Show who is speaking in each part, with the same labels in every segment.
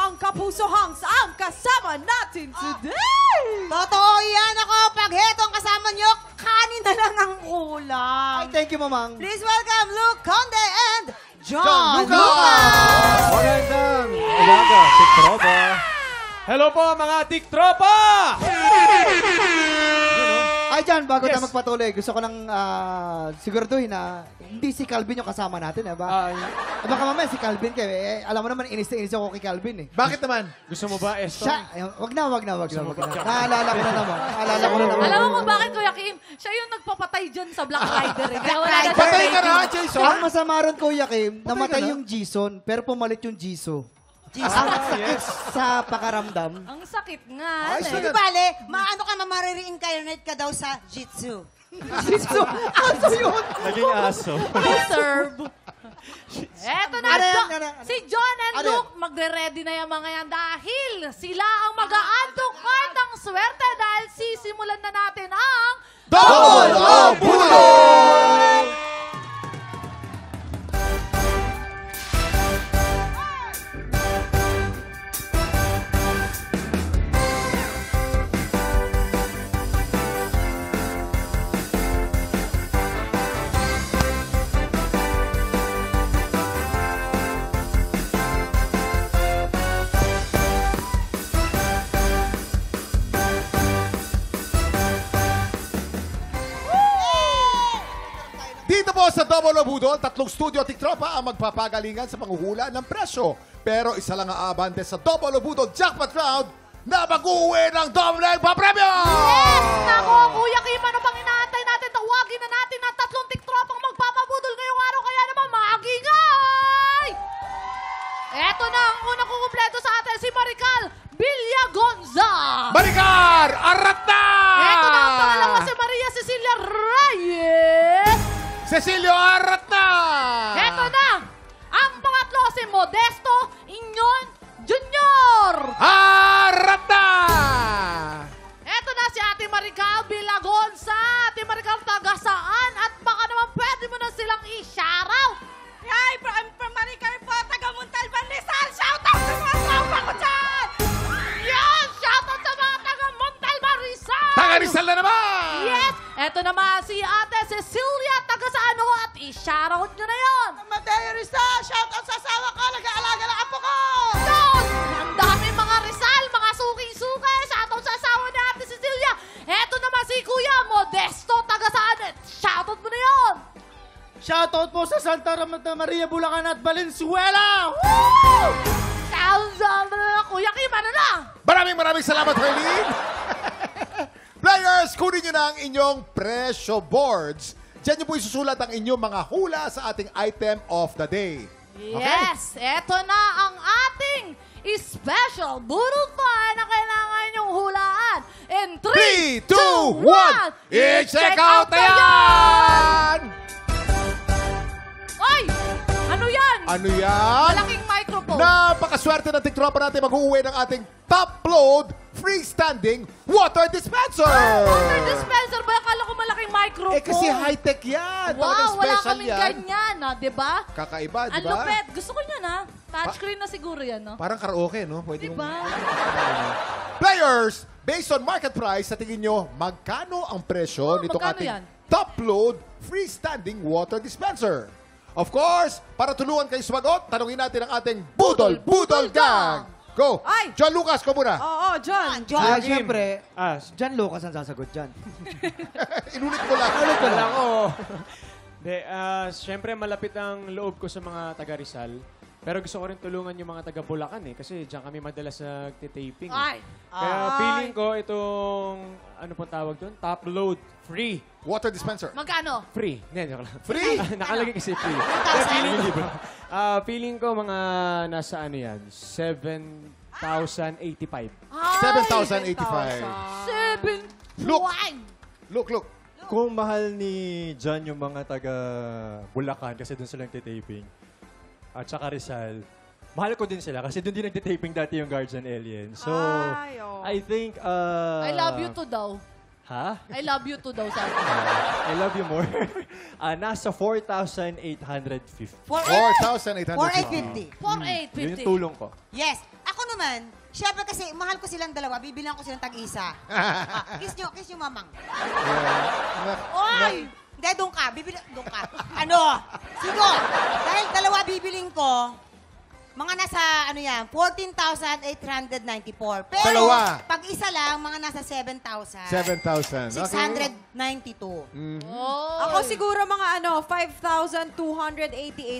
Speaker 1: ang kapusohangs ang kasama natin today!
Speaker 2: Totoo yan ako. Pag hetong kasama nyo, kanin na lang ang ulam.
Speaker 3: Ay, thank you, Mamang.
Speaker 2: Please welcome Luke Conde and
Speaker 3: John
Speaker 2: John
Speaker 3: Lucas!
Speaker 2: Lucas!
Speaker 4: Magandang umaga, Tiktropa! Hello po mga Tiktropa!
Speaker 3: Ay, John, bago tayo magpatuloy, gusto ko lang siguraduhin na hindi si Calvin yung kasama natin, eh, ba? Baka mamaya si Calvin kayo, alam mo naman, inis na inis ako kay Calvin, eh.
Speaker 5: Bakit naman?
Speaker 4: Gusto mo ba, Eston?
Speaker 3: Siya, wag na. Naalala ko na naman.
Speaker 1: Alam mo kung bakit, Kuya Kim? Siya yung nagpapatay dyan sa Black Rider. Eh. Kaya wala na siya
Speaker 5: Patay ka
Speaker 1: rating.
Speaker 5: na, Jason!
Speaker 3: Ang masama ron, Kuya Kim, namatay yung Jason, pero pumalit yung Jisoo. Ang sakit sa pakaramdam.
Speaker 1: Ang sakit nga.
Speaker 5: Ay,
Speaker 1: eh.
Speaker 2: Di bale, maano ka mamariri-incarnate ka daw sa Jitsu.
Speaker 3: Jisoo? Aso yun?
Speaker 4: Naging aso.
Speaker 1: Deserve. Eto na,
Speaker 3: Ano yan?
Speaker 1: si John and
Speaker 3: Ano
Speaker 1: Luke, magre-ready na yung mga yan dahil sila ang mag-aantong card ng swerte dahil sisimulan na natin ang
Speaker 5: Double o Budol! Dito po sa Double o Budol, tatlong studio Tiktropa ang magpapagalingan sa panghuhula ng presyo. Pero isa lang ang abante sa Double o Budol Jackpot Round na mag-uwi ng doble papremyo!
Speaker 1: Yes! Nako, Kuya Kim, ano pang inaantay natin? Tawagin na natin ang tatlong tiktropang magpapabudol ngayong araw. Kaya naman, maagingay! Eto na ang unang kukumpleto sa atin, si Marical Villagonza.
Speaker 5: Maricar! Arat na!
Speaker 1: Eto na ang pangalawa, si Maria Cecilia Reyes.
Speaker 5: Cecilio Arat na!
Speaker 1: Eto na ang pangatlo, si Modesto Inyon Junior.
Speaker 5: Arat na!
Speaker 1: Eto na si Ate Marical Villagonza. Ate Marical, taga saan? At baka naman pwede mo na silang i-shoutout.
Speaker 2: Hi, from Maricar po, taga Montalban, Rizal. Shout out sa mga tropa ko dyan!
Speaker 1: Yan! Shoutout sa mga taga Montalban, Rizal!
Speaker 5: Taga Rizal na naman!
Speaker 1: Yes! Eto naman si Ate Cecilia, taga sa ano, at i-shoutout nyo na yun!
Speaker 2: Mateo Rizal, shout out sa asawa ko, nag-aalaga ng apo ko!
Speaker 1: Yun! Ang dami mga Rizal, mga suking-suke! Shoutout sa asawa ni Ate Cecilia! Eto naman si Kuya Modesto, taga saan? Shoutout mo na yun!
Speaker 3: Shoutout po sa Santa Maria, Bulacan at Valenzuela!
Speaker 1: Woo! Shoutout na Kuya Kim, ano na?
Speaker 5: Maraming salamat, Herlene! Players, kunin nyo na ang inyong presyo boards. Diyan nyo po isusulat ang inyong mga hula sa ating item of the day.
Speaker 1: Yes! Eto na ang ating special Budol Fun na kailangan nyong hulaan. In
Speaker 5: 3,
Speaker 1: 3,
Speaker 5: 2, 1, i-check out na yan!
Speaker 1: Ay! Ano yan?
Speaker 5: Ano yan?
Speaker 1: Malaking microphone.
Speaker 5: Napakaswerte ng tiktropa natin mag-uwi ng ating top-load freestanding water dispenser!
Speaker 1: Water dispenser ba? Akala ko malaking microphone.
Speaker 5: Eh kasi high-tech yan. Talagang
Speaker 1: Wow, wala
Speaker 5: special
Speaker 1: kaming
Speaker 5: yan.
Speaker 1: ganyan, diba?
Speaker 5: Kakaiba,
Speaker 1: Ang
Speaker 5: diba?
Speaker 1: lupet. Gusto ko yun, Touchscreen na siguro yan, no?
Speaker 5: Parang karaoke, no? Pwede
Speaker 1: Diba?
Speaker 5: Players, based on market price, sa tingin nyo, magkano ang presyo nitong
Speaker 1: magkano
Speaker 5: ating
Speaker 1: yan?
Speaker 5: top-load freestanding water dispenser? Of course, para tulungan kayo sumagot, tanungin natin ang ating Budol Gang! Go!
Speaker 1: Ay!
Speaker 5: John Lucas, ko muna.
Speaker 1: Oo, John.
Speaker 3: Ah, siyempre,
Speaker 4: John Lucas ang sasagot dyan.
Speaker 5: Inulit ko lang.
Speaker 4: Wala ko. De, siyempre malapit ang loob ko sa mga taga Rizal. Pero gusto ko rin tulungan yung mga taga Bulacan eh. Kasi diyan kami madalas nagtitaping.
Speaker 1: Ay.
Speaker 4: Kaya feeling ko itong, ano pong tawag doon? Top load. Free.
Speaker 5: Water dispenser.
Speaker 1: Magkano?
Speaker 4: Free. Hindi, joke lang.
Speaker 5: Free?
Speaker 4: Nakalagay kasi free. Kaya feeling ko mga nasa ano yan? 7,085.
Speaker 5: 7,085. Look. Look.
Speaker 6: Kung mahal ni John yung mga taga Bulacan kasi doon sila nagtitaping at saka Rizal, mahal ko din sila kasi doon din nagtitaping dati yung Guardian Alien. So, I think...
Speaker 1: I love you too daw.
Speaker 6: Ha?
Speaker 1: I love you too daw sabi.
Speaker 6: I love you more. Nasa 4,850.
Speaker 5: 4,850.
Speaker 2: 4,850.
Speaker 1: 4,850.
Speaker 6: Yun yung tulong ko.
Speaker 2: Yes. Ako naman, syempre kasi mahal ko silang dalawa, bibilang ko silang tag-isa. Kiss nyo, mamang. Oy! Hindi, doon ka. Doon ka. Ano? Sigo. Dahil dalawa bibiling ko, mga nasa, 14,894. Pero,
Speaker 5: Dalawa.
Speaker 2: pag isa lang, mga nasa 7,000.
Speaker 5: 7,000.
Speaker 2: 692.
Speaker 1: Oh.
Speaker 7: Ako siguro mga 5,288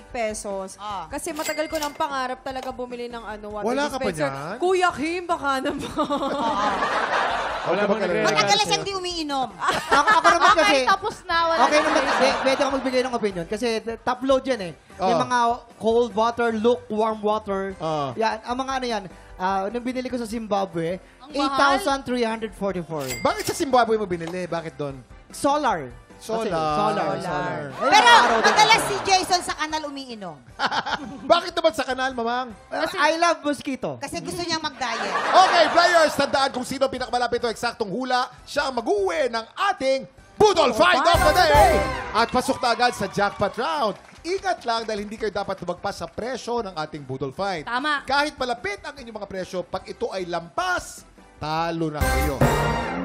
Speaker 7: pesos.
Speaker 2: Ah.
Speaker 7: Kasi matagal ko ng pangarap talaga bumili ng water
Speaker 5: Wala ka pa
Speaker 7: dispenser.
Speaker 5: niyan?
Speaker 7: Kuya Kim, baka naman.
Speaker 4: Wala bang nagre-regalo
Speaker 2: Matagal na
Speaker 4: sa'yo?
Speaker 2: siyang di umiinom.
Speaker 3: Ako naman kasi,
Speaker 1: Okay, tapos na. Wala
Speaker 3: okay
Speaker 1: na.
Speaker 3: naman, pwede ako magbigay ng opinion kasi top load yan eh. Yung
Speaker 5: Oh.
Speaker 3: mga cold water, lukewarm water.
Speaker 5: Oh.
Speaker 3: Yan, ang mga yan, nung binili ko sa Zimbabwe,
Speaker 1: Ang mahal.
Speaker 3: 8,344.
Speaker 5: Bakit sa Zimbabwe mo binili? Bakit doon?
Speaker 3: Solar. Kasi, solar. Eh,
Speaker 2: Pero,
Speaker 3: araw din.
Speaker 2: madalas si Jason sa kanal umiinom.
Speaker 5: Bakit naman sa kanal, mamang?
Speaker 3: I love mosquito.
Speaker 2: Kasi gusto niyang mag-diet.
Speaker 5: Okay, players, tandaan kung sino pinakamalapit o eksaktong hula, siya ang mag-uwi ng ating Budol Find of the Day! At pasok na agad sa jackpot round. Ingat lang dahil hindi kayo dapat lumagpas sa presyo ng ating Budol Find.
Speaker 1: Tama.
Speaker 5: Kahit malapit ang inyong mga presyo, pag ito ay lampas, talo na kayo.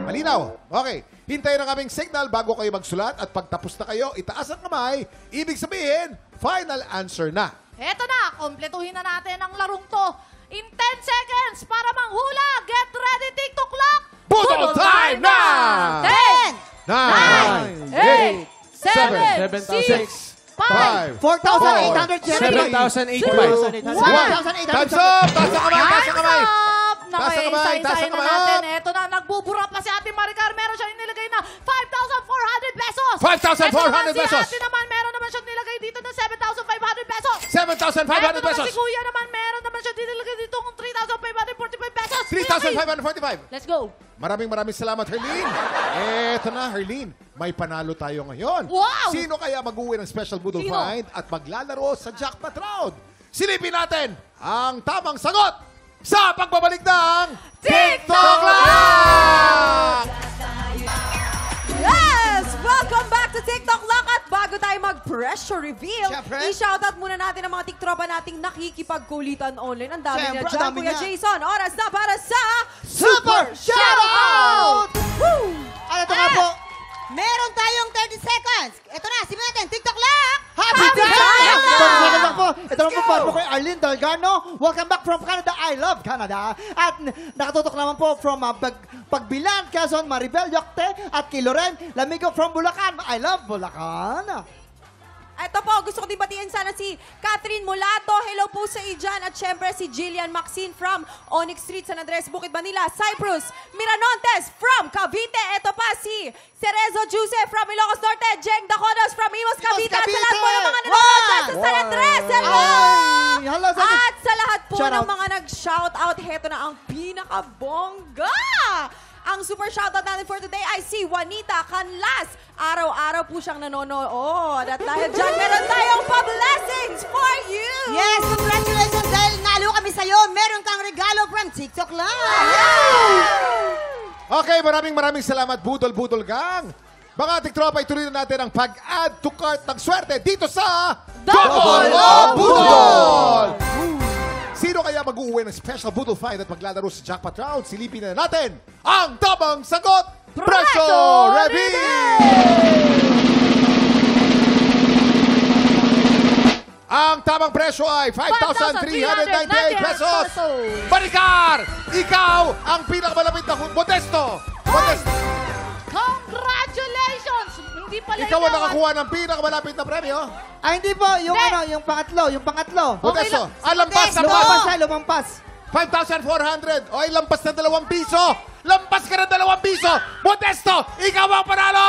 Speaker 5: Malinaw? Okay. Hintayin ang aming signal bago kayo magsulat at pagtapos na kayo, itaas ang kamay. Ibig sabihin, final answer na.
Speaker 1: Eto na, kompletuhin na natin ang larong to. In 10 seconds para manghula. Get ready, TikTok clock.
Speaker 5: Budol time na!
Speaker 1: 10,
Speaker 5: 9,
Speaker 1: 8, 7, 6, 5,
Speaker 3: 4,800.
Speaker 4: 7,800.
Speaker 3: 1,800.
Speaker 5: Time's up! Taas ang kamay! Taas ang kamay!
Speaker 1: Naku,
Speaker 5: Taas ang kamay, taas
Speaker 1: isa-isahin
Speaker 5: ang
Speaker 1: na
Speaker 5: kamay.
Speaker 1: natin. Eto na, nagbubura pa si Ate Maricar. Meron siyang inilagay na 5,400 pesos.
Speaker 5: 5,400
Speaker 1: Eto naman
Speaker 5: pesos.
Speaker 1: Si Ate naman, meron naman siyang nilagay dito ng 7,500 pesos.
Speaker 5: 7,500
Speaker 1: Eto naman
Speaker 5: pesos!
Speaker 1: si Kuya naman, meron naman siya nilagay dito ng 3,545 pesos.
Speaker 5: 3,545.
Speaker 1: Let's go.
Speaker 5: Maraming salamat, Herlene. Eto na, Herlene. May panalo tayo ngayon.
Speaker 1: Wow!
Speaker 5: Sino kaya mag-uwi ng special Budol
Speaker 1: Sino?
Speaker 5: Find at maglalaro sa jackpot round? Silipin natin ang tamang sagot sa pagbabalik ng TikTok Live!
Speaker 7: Yes! Welcome back to TikTok Lock at bago tayo mag-pressure reveal,
Speaker 3: Siyempre.
Speaker 7: i-shoutout muna natin ang mga tiktropa nating nakikipagkulitan online. Ang dami
Speaker 3: Siyempre,
Speaker 7: na
Speaker 3: ang
Speaker 7: dyan,
Speaker 3: dami
Speaker 7: Kuya
Speaker 3: niya.
Speaker 7: Jason. Oras na para sa
Speaker 3: Super Shoutout!
Speaker 7: Woo!
Speaker 3: Ano ito nga po?
Speaker 2: Meron tayong 30 seconds. Ito na, simulan natin. TikTok lang!
Speaker 3: Happy time! Lang po. Ito naman po para po kay Arlene Delgado. Welcome back from Canada. I love Canada. At nakatutok naman po from Pagbilan, Quezon, Maribel, Yocte, at kay Loren Lamigo from Bulacan. I love Bulacan.
Speaker 7: Ito po, gusto ko din batiin sana si Catherine Mulato. Hello po sa iyo dyan. At syempre si Jillian Maxine from Onyx Street, San Andres, Bukid Manila. Cyprus Miranontes from Cavite. Ito pa si Cerezo Jose from Ilocos Norte. Jeng Dacodos from Imus, Cavite. At sa lahat po ng mga nanonood dyan sa San Andres. Hello!
Speaker 3: Ay, hello sa
Speaker 7: At sa lahat po
Speaker 3: Shout
Speaker 7: ng
Speaker 3: out.
Speaker 7: mga nag-shoutout, heto na ang pinakabongga! Ang super shoutout natin for today ay si Juanita Canlas. Araw-araw po siyang nanonood. At dahil dyan, meron tayong pa-blessings for you!
Speaker 2: Yes, congratulations dahil nalo kami sa'yo. Meron kang regalo from TikTok lang.
Speaker 5: Okay, maraming salamat, Budol Gang. Mga tiktropa, ituloy na natin ang pag-add to cart ng swerte dito sa
Speaker 1: Double
Speaker 5: o
Speaker 1: O
Speaker 5: Budol! Sino kaya mag-uwi ng special Budol Find at maglalaro sa jackpot round? Silipin na natin ang tamang sagot! Preso Reveal! Ang tamang presyo ay 5,398 pesos! Maricar! Ikaw ang pinakamalapit na Modesto! Modesto!
Speaker 1: Congratulations! Hindi pala
Speaker 5: Ikaw ang nakakuha ng pinakamalapit na premyo.
Speaker 3: Ay, hindi po. Yung
Speaker 1: Hindi.
Speaker 3: yung pangatlo.
Speaker 5: Modesto, lampas na ba?
Speaker 3: Lumampas siya, lumampas.
Speaker 5: 5,400. O ay lampas na 2 piso. Lampas ka ng 2 piso. Modesto, ikaw ang panalo!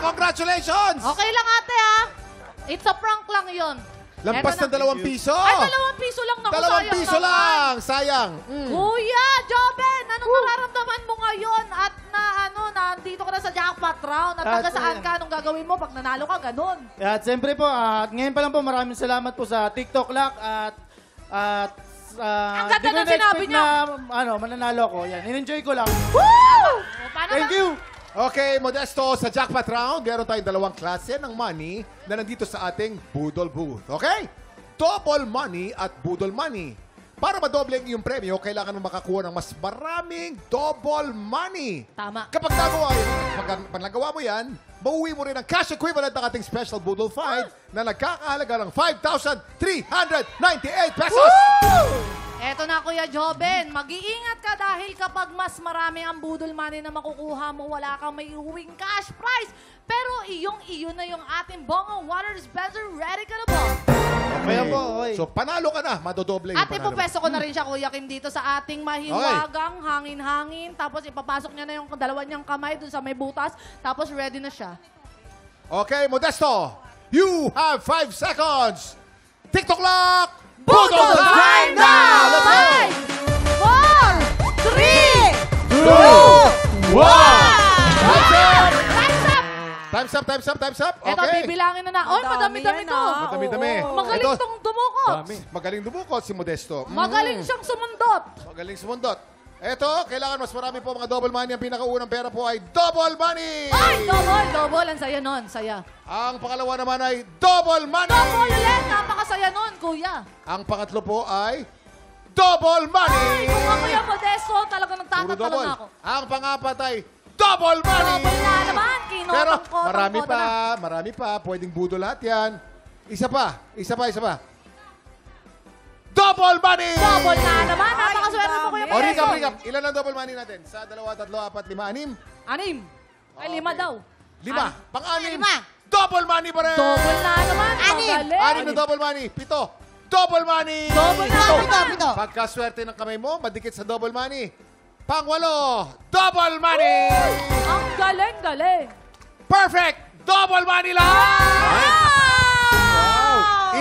Speaker 5: Congratulations!
Speaker 1: Okay lang ate ha. It's a prank lang yun.
Speaker 5: Lampas
Speaker 1: Eto
Speaker 5: ng 2 piso.
Speaker 1: Ay, 2 piso lang. Naku,
Speaker 5: 2
Speaker 1: sayang
Speaker 5: piso
Speaker 1: naman.
Speaker 5: lang. Sayang.
Speaker 1: Kuya, Joben, anong nararamdaman mo ngayon at nandito ka na sa jackpot round at taga saan ka, anong gagawin mo pag nanalo ka, ganun?
Speaker 8: At siyempre po, ngayon pa lang po, maraming salamat po sa TikTok Lock at
Speaker 1: Ang ganda
Speaker 8: di ko
Speaker 1: ng sinabi
Speaker 8: na-expect
Speaker 1: niya.
Speaker 8: na mananalo ko. Yan, in-enjoy ko lang.
Speaker 1: Woo! O, paano
Speaker 8: Thank
Speaker 1: ba?
Speaker 8: you!
Speaker 5: Okay, Modesto, sa jackpot round, meron tayong 2 klase ng money na nandito sa ating Budol Booth. Okay? Double money at Budol money. Para madoble ang iyong premyo, kailangan mo makakuha ng mas maraming double money.
Speaker 1: Tama.
Speaker 5: Kapag nagawa mo yan, mauwi mo rin ang cash equivalent ng ating special Boodle Find na nagkakahalaga ng 5,398 pesos.
Speaker 1: Eto na, Kuya Joben. Mag-iingat ka dahil kapag mas marami ang budol money na makukuha mo, wala kang may uwing cash prize. Pero iyong-iyo na yung ating Bongo Water Dispenser. Ready ka na ba?
Speaker 3: Kaya po, oy.
Speaker 5: So, panalo ka na. Madodoble yung
Speaker 1: At
Speaker 5: panalo.
Speaker 1: ipopeso ko na rin siya, Kuya Kim, dito sa ating mahiwagang hangin-hangin. Tapos ipapasok niya na yung dalawa niyang kamay dun sa may butas. Tapos ready na siya.
Speaker 5: Okay, Modesto. You have 5 seconds. TikTok clock. Budol time now! Let's go!
Speaker 1: 5, 4, 3,
Speaker 5: 2, 1.
Speaker 1: Time's up!
Speaker 5: Time's up.
Speaker 1: Eto,
Speaker 5: Okay.
Speaker 1: bibilangin na na. Oh, madami-dami to.
Speaker 5: Madami-dami.
Speaker 1: Magaling
Speaker 5: Ito,
Speaker 1: tong dumukot.
Speaker 5: magaling dumukot si Modesto.
Speaker 1: Magaling siyang sumundot.
Speaker 5: Magaling sumundot. Eto, kailangan mas marami po mga double money. Ang pinakaunang pera po ay double money.
Speaker 1: Ay, double. Ang saya nun, saya.
Speaker 5: Ang pangalawa naman ay double money.
Speaker 1: Double ulit, napakasaya nun, Kuya.
Speaker 5: Ang pangatlo po ay double money.
Speaker 1: Ay, kung ako yung Modesto, talaga
Speaker 5: Puro
Speaker 1: nagtatatalo
Speaker 5: double.
Speaker 1: na ako.
Speaker 5: Ang pangapat ay double money.
Speaker 1: Double na naman,
Speaker 5: Pero
Speaker 1: kinotang-kotang
Speaker 5: marami pa. Pwedeng budol lahat yan. Isa pa. Double money!
Speaker 1: Double na naman, napakaswerte mo, Kuya
Speaker 5: O,
Speaker 1: Modesto.
Speaker 5: recap. Ilan ang double money natin? Sa 2, 3, 4, 5, 6?
Speaker 1: 6. Ay, 5 daw.
Speaker 5: 5. Pang-anim.
Speaker 2: 5.
Speaker 5: Double money pa rin!
Speaker 1: Double na naman,
Speaker 2: Anim.
Speaker 1: magaling.
Speaker 5: 6 na double money. 7. Double money!
Speaker 1: Double na naman.
Speaker 2: Pito.
Speaker 5: Pagkaswerte ng kamay mo, madikit sa double money. Pang-8. Double money!
Speaker 1: Ang galing.
Speaker 5: Perfect! Double money lang!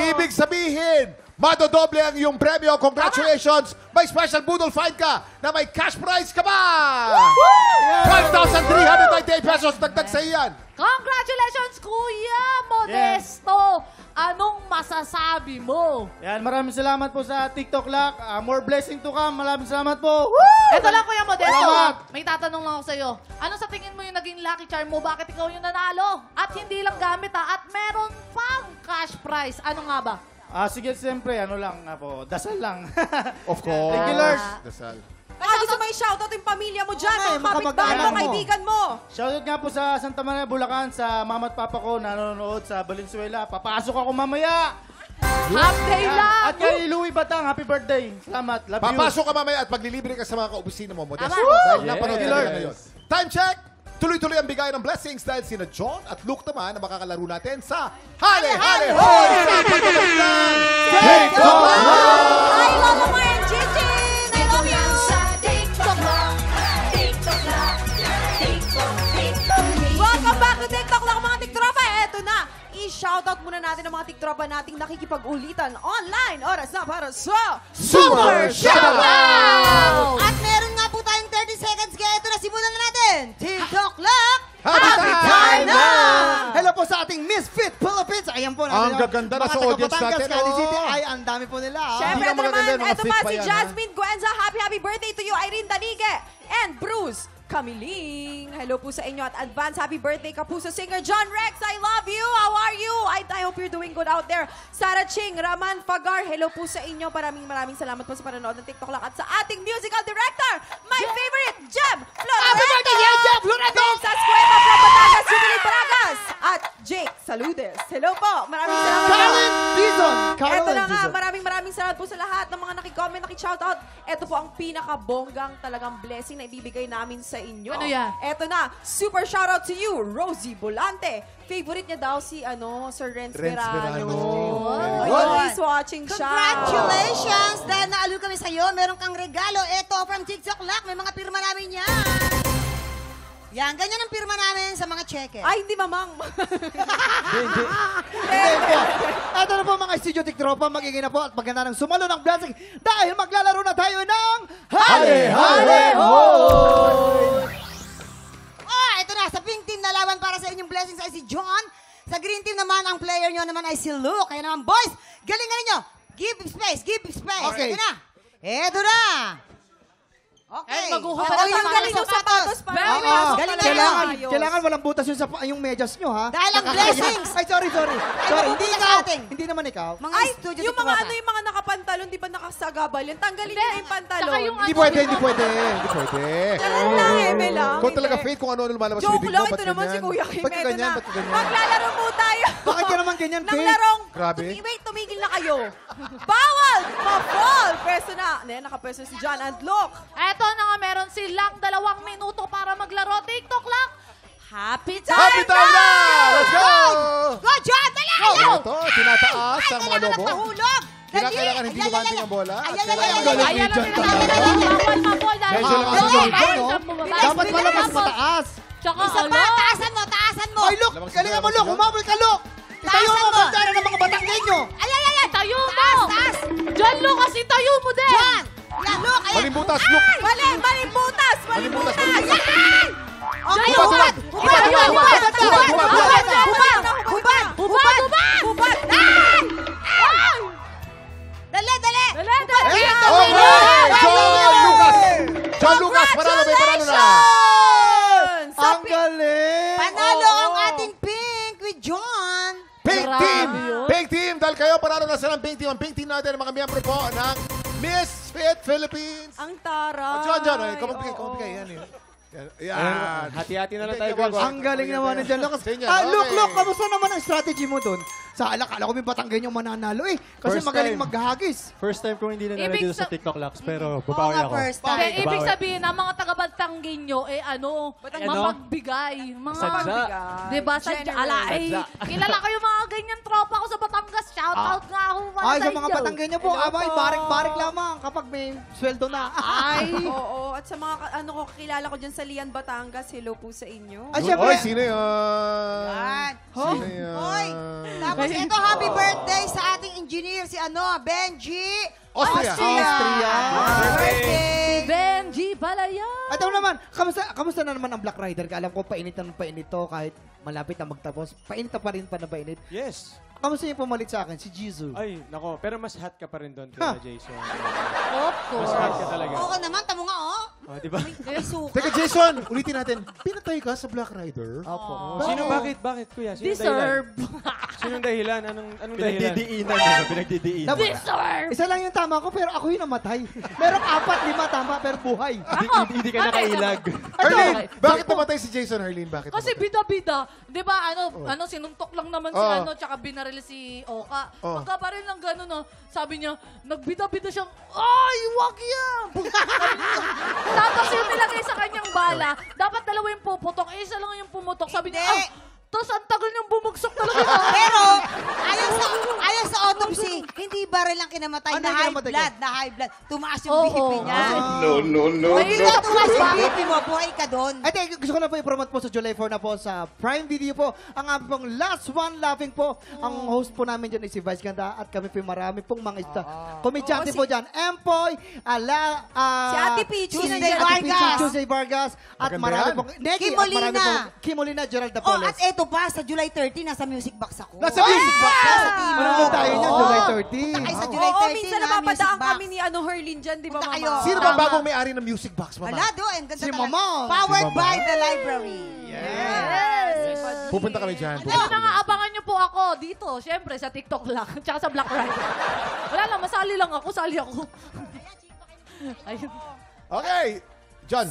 Speaker 5: Ibig sabihin, madodoble ang iyong premyo. Congratulations! May special Boodle Find ka na may cash prize ka ba? 5,398 pesos. Dagdag sa iyan.
Speaker 1: Congratulations, Kuya Modesto. Anong masasabi mo?
Speaker 8: Yan, maraming salamat po sa TikTok Lock. More blessing to come. Maraming salamat po.
Speaker 1: Ito lang, Kuya Modesto.
Speaker 8: Salamat.
Speaker 1: May tatanong lang ako sa'yo. Ano sa tingin mo yung naging lucky charm mo? Bakit ikaw yung nanalo? At hindi lang gamit at meron pang cash prize. Ano nga ba?
Speaker 8: Sige, siyempre, ano lang po, dasal lang.
Speaker 5: Of course.
Speaker 8: Thank you, Lord.
Speaker 5: Dasal.
Speaker 7: Gusto may shoutout yung pamilya mo dyan,
Speaker 3: Okay,
Speaker 7: mga
Speaker 3: mga
Speaker 7: kapitbahay mo,
Speaker 3: kamag-anak mo.
Speaker 7: kaibigan mo.
Speaker 8: Shoutout nga po sa Santa Maria, Bulacan, sa mama at papa ko na nanonood sa Valenzuela. Papasok ako mamaya.
Speaker 1: Half day lang.
Speaker 8: At kay Louie Batang, happy birthday. Salamat, love you.
Speaker 5: Papasok ka mamaya at maglilibre ka sa mga kaopisina mo, Modesto.
Speaker 1: Tama.
Speaker 5: Dahil
Speaker 6: Yes.
Speaker 5: napanood ka
Speaker 8: Lord.
Speaker 5: nila ngayon. Time check! Tuloy-tuloy ang bigay ng blessings dahil sina John at Luke naman na makakalaro natin sa Hale Hale Hoy! Sa pagbabalik ng TikTok
Speaker 7: Hi, Lola Mar and Gigi! I love you! Welcome back to TikTok lang mga tiktropa. Eto na, i-shoutout muna natin ang mga tiktropa nating nakikipag-ulitan online. Oras na para sa
Speaker 5: Super Shoutout!
Speaker 2: At meron nga po tayong 30 seconds kaya ito na simulan na natin. TikTok Lock!
Speaker 5: Happy time
Speaker 2: na!
Speaker 3: Hello po sa ating Misfit Philippines. Ayan po.
Speaker 5: Ang gaganda na sa audience natin,
Speaker 3: Cali
Speaker 5: oh.
Speaker 3: City. Ay, ang dami po nila.
Speaker 7: Siyempre,
Speaker 5: Hindi
Speaker 7: ito
Speaker 5: na magaganda,
Speaker 7: naman,
Speaker 5: mga
Speaker 7: ito
Speaker 5: fit
Speaker 7: pa
Speaker 5: pa
Speaker 7: si
Speaker 5: yan,
Speaker 7: Jasmine Guenza. Happy birthday to you, Irene Dalige. And Bruce Kamiling. Hello po sa inyo at advance happy birthday Kapuso singer John Rex. I love you. How are you? I hope you're doing good out there. Sarah Ching, Raman Fagar. Hello po sa inyo. Maraming salamat po sa panonood ng TikTok lang. At sa ating musical director, my favorite, Jem Florento.
Speaker 3: Happy birthday, Jem Florento!
Speaker 7: Sa Escuela from Batangas, Jubilee Bragas. At Jake Saludes. Hello po. Maraming salamat.
Speaker 3: Karen Dizon.
Speaker 7: Ito na nga, maraming salamat po sa lahat ng mga nakicomment, nakishoutout. Ito po ang pinakabonggang talagang blessing na ibibigay namin sa inyo.
Speaker 1: Ano yan?
Speaker 7: Ito na, super shoutout to you, Rosie Volante. Favorite niya daw si Sir Renz Verano.
Speaker 5: Very good.
Speaker 7: Always watching siya.
Speaker 2: Congratulations! Dahil naalul kami sa'yo, meron kang regalo. Ito from TikTok Lock. May mga pirma namin yan. Yan, ganyan ang pirma namin sa mga cheque.
Speaker 7: Ay, hindi mamang.
Speaker 3: Ito na po mga studio tiktropa, magiging na po at maganda ng sumalo ng blessing dahil maglalaro na tayo ng Hale Hale Hoy!
Speaker 2: Ito na, sa pink team na laban para sa inyong blessings ay si John. Sa green team naman, ang player nyo naman ay si Luke. Kaya naman, boys, galingan ninyo. Give space, give space.
Speaker 3: Okay.
Speaker 2: Ito na. Ito na. Okay.
Speaker 1: maghuhubad
Speaker 2: Ito
Speaker 1: ng
Speaker 2: yung
Speaker 1: sapatos.
Speaker 2: galing yung sapatos.
Speaker 7: para
Speaker 1: Very
Speaker 7: may pasok
Speaker 2: galing,
Speaker 7: talaga
Speaker 2: galing.
Speaker 7: ng ayos.
Speaker 3: Kailangan walang butas yung medyas nyo, ha?
Speaker 2: Dahil ang blessings.
Speaker 3: Ay, sorry. Sorry, hindi
Speaker 2: mabubutas
Speaker 3: ikaw.
Speaker 2: natin.
Speaker 3: Hindi naman ikaw.
Speaker 2: Mga
Speaker 7: Ay,
Speaker 2: studio
Speaker 7: yung mga
Speaker 2: diploma.
Speaker 7: yung mga nakapantalon, di ba nakasagabal yun? Tanggalin nyo na yung pantalon.
Speaker 1: Saka yung
Speaker 5: Hindi
Speaker 1: ano,
Speaker 5: pwede,
Speaker 1: yung
Speaker 5: hindi
Speaker 1: mga-
Speaker 5: pwede. Hindi pwede.
Speaker 7: Ganun lang, Eme lang.
Speaker 5: Kung talaga faith kung ano lumalabas sa
Speaker 7: Joke
Speaker 5: bibig mo,
Speaker 7: lang,
Speaker 5: ba't
Speaker 7: ito naman si
Speaker 5: ganyan?
Speaker 7: Kuya Kim.
Speaker 5: Ba't ka
Speaker 7: Ito
Speaker 5: ganyan?
Speaker 7: na.
Speaker 5: Ba't ka ganyan?
Speaker 7: Maglalaro po tayo.
Speaker 3: Bakit ka naman ganyan,
Speaker 7: Ng
Speaker 3: Faith?
Speaker 7: larong.
Speaker 5: Grabe.
Speaker 7: Wait, tumigil na kayo. Bawal! Ma-fall! Pwesto na. Nakapwesto si John and look.
Speaker 1: Eto na nga, meron silang 2 minuto para maglaro. TikTok lang. Happy time!
Speaker 5: Happy time na! Let's go!
Speaker 2: Go, John! Dali!
Speaker 5: Ito, tinataas ang mga lobo.
Speaker 2: Nahulog!
Speaker 5: Kailangan hindi lumanting ang bola. At kailangan
Speaker 3: galing.
Speaker 1: Ayan ang
Speaker 3: Medyo
Speaker 1: tinatawag. Bawal mabol dahil
Speaker 5: Medyo lang ang
Speaker 1: Dali,
Speaker 5: galing.
Speaker 1: dahil
Speaker 3: no?
Speaker 1: sa bumaba.
Speaker 3: Dapat pala mas
Speaker 1: Tapos,
Speaker 3: mataas.
Speaker 1: Tsaka
Speaker 2: Isa pa,
Speaker 1: ano?
Speaker 2: taasan mo, taasan mo!
Speaker 3: Ay, look!
Speaker 5: Lamang
Speaker 3: Galingan mo,
Speaker 5: sila,
Speaker 3: look!
Speaker 5: lamang
Speaker 3: Umabol ka, look! Itayo
Speaker 2: Taasan
Speaker 3: mo ang
Speaker 2: mo.
Speaker 3: bandera ng mga Batanggenyo!
Speaker 2: Ay, ay, ay, ay!
Speaker 1: Tayo mo!
Speaker 2: Taas, taas!
Speaker 1: John Lucas, itayo mo din!
Speaker 2: John! Yan, look! Ayan!
Speaker 5: Maling butas, look!
Speaker 7: Mali, maling butas! Maling butas!
Speaker 2: Okay,
Speaker 5: Hubad,
Speaker 2: hubad!
Speaker 5: hubad!
Speaker 2: Hubad!
Speaker 5: Hubad,
Speaker 2: Hubad!
Speaker 5: hubad, hubad, hubad!
Speaker 2: Hubad! Hubad!
Speaker 1: Hubad! Hubad!
Speaker 7: Hubad!
Speaker 1: Ay!
Speaker 2: Dali, dali!
Speaker 1: Dali, dali!
Speaker 5: Okay! John Lucas! John Lucas, panalo, may panalo na!
Speaker 7: Congratulations! Sa
Speaker 3: Ang galing!
Speaker 2: Panalo
Speaker 7: Oo.
Speaker 2: ang ating pink with John!
Speaker 5: Pink
Speaker 1: Grabe
Speaker 5: Team!
Speaker 1: yun.
Speaker 5: Pink Team! Dahil kayo, panalo na sila ng Pink Team. Ang Pink Team natin, ang mga miyembro po ng Miss Fit Philippines.
Speaker 7: Ang taray.
Speaker 5: John, ay,
Speaker 7: Oo.
Speaker 5: kumapigay. Yan, yan. Yan.
Speaker 4: Hati-hati na lang
Speaker 5: Hindi,
Speaker 4: tayo, girls.
Speaker 3: Ang galing naman ni John Lucas.
Speaker 5: Sa inyo,
Speaker 3: Look,
Speaker 5: okay.
Speaker 3: look! Kamusta naman ang strategy mo doon? Sa kala ko may Batanggenyo mananalo eh. Kasi
Speaker 6: First
Speaker 3: magaling
Speaker 6: time.
Speaker 3: maghagis.
Speaker 6: First time kong hindi na
Speaker 1: Ibig
Speaker 6: dito sa
Speaker 1: sa-
Speaker 6: TikTok Locks, pero
Speaker 2: Oo
Speaker 6: babawi
Speaker 2: nga,
Speaker 6: ako.
Speaker 2: first
Speaker 1: Hindi,
Speaker 2: time.
Speaker 1: ibig
Speaker 6: Babawi.
Speaker 1: sabihin, ang mga taga-Batanggenyo, mapagbigay. Mga
Speaker 4: Sadya.
Speaker 1: Diba? Sadya. Ala, kilala ko yung mga ganyan tropa ko sa Batangas. Shout out nga ako para
Speaker 3: Ay,
Speaker 1: sa
Speaker 3: sa mga
Speaker 1: inyo.
Speaker 3: Batanggenyo po,
Speaker 7: Hello
Speaker 3: abay,
Speaker 7: po.
Speaker 3: barik-barik lamang kapag may sweldo na.
Speaker 1: Ay.
Speaker 7: Oo, at sa mga kakilala ko dyan sa Lian, Batangas, hello po sa inyo.
Speaker 3: Ay, syempre.
Speaker 5: Oy, sino yan?
Speaker 2: Yan.
Speaker 5: Sino yan?
Speaker 2: Hoy! Tapos ito, happy birthday sa ating engineer, si Benji!
Speaker 5: Austria.
Speaker 3: Austria.
Speaker 2: Birthday!
Speaker 1: Benji Balayan.
Speaker 3: At naman, kamusta na naman ang Black Rider? Alam ko, painit na painit to kahit malapit na magtapos. Painit na pa rin pa na painit.
Speaker 4: Yes.
Speaker 3: Kamusta yung pumalit sa akin? Si Jizu.
Speaker 4: Ay, nako. Pero mas hot ka pa rin doon, Kuya Jason.
Speaker 1: Of
Speaker 4: Mas
Speaker 1: course.
Speaker 4: hot ka talaga.
Speaker 2: Oo naman, tamo nga, oh!
Speaker 4: Oh, di ba?
Speaker 2: May suka.
Speaker 5: Teka, Jason, ulitin natin. Pinatay ka sa Black Rider?
Speaker 3: Opo.
Speaker 4: Sino, bakit, Kuya? Sino
Speaker 1: Deserve.
Speaker 4: Sinong dahilan? Anong dahilan?
Speaker 6: Pinagdidiinan nyo, pinagdidiinan.
Speaker 1: Deserve.
Speaker 3: Isa lang yung tama ko, pero ako yung namatay. Merong 4, 5 tama, pero buhay.
Speaker 6: Hindi ka nakailag.
Speaker 5: Arlene, bakit namatay si Jason, Arlene? Bakit
Speaker 1: Kasi
Speaker 5: namatay?
Speaker 1: bida-bida. Di ba, sinuntok lang naman si
Speaker 5: Oo.
Speaker 1: tsaka binaril si Oka.
Speaker 5: Oo.
Speaker 1: Pagkabaril ng gano'n, no, sabi niya, nagbida-bida siyang, ay, wag yan! Tapos yung nilagay sa kanyang bala, dapat 2 yung puputok, isa lang yung pumutok. Sabi niya,
Speaker 2: Hindi.
Speaker 1: tapos ang tagal niyang bumagsak talaga.
Speaker 2: Pero, ayon sa autopsy, hindi baril lang kinamatay,
Speaker 3: Ano
Speaker 2: na
Speaker 3: yung
Speaker 2: high
Speaker 3: kinamatay
Speaker 2: blood, na high blood. Tumaas yung
Speaker 1: Oo.
Speaker 2: BP niya.
Speaker 1: May
Speaker 2: Kung tumaas yung
Speaker 1: ba?
Speaker 2: BP mo, buhay ka doon.
Speaker 3: Ay, gusto ko na po i-promote po sa July 4 na po sa Prime Video po. Ang aming pong Last One Laughing po. Ang host po namin dyan is si Vice Ganda at kami po yung marami pong mga komedyante po dyan. Empoy,
Speaker 7: Si Ate Peachy
Speaker 2: Tuesday
Speaker 7: nandiyan.
Speaker 2: Vargas.
Speaker 3: Tuesday Vargas, at
Speaker 5: Maganda
Speaker 3: marami
Speaker 5: yan.
Speaker 3: pong, Negi,
Speaker 2: Kim
Speaker 3: at marami
Speaker 2: Molina.
Speaker 3: pong, Kim Molina, Gerald
Speaker 2: Oh,
Speaker 3: Dapoles.
Speaker 2: at eto pa, sa July 30, nasa music box ako.
Speaker 3: Nasa music box ka?
Speaker 2: Sa TV.
Speaker 3: Manonood tayo niyan, July 30.
Speaker 2: Punta kayo sa July 30
Speaker 7: Oo, minsan
Speaker 2: na
Speaker 7: napapadaan
Speaker 2: music box.
Speaker 7: kami ni Herlin dyan, di ba,
Speaker 2: Punta
Speaker 7: Mama?
Speaker 2: kayo.
Speaker 5: Sino ba
Speaker 2: Tama.
Speaker 5: bagong may-ari ng music box, Mama?
Speaker 2: Wala doon. Ganda
Speaker 3: Si
Speaker 2: talaga.
Speaker 3: Mama.
Speaker 2: Powered
Speaker 3: Si Mama.
Speaker 2: by the library.
Speaker 1: Yes.
Speaker 5: Pupunta kami dyan.
Speaker 1: Ito na nga, abangan niyo po ako dito. Siyempre, sa TikTok lang. Tsaka sa Black Rider. Wala lang, masali lang ako. Sali ako. Ayun.
Speaker 5: Okay. John.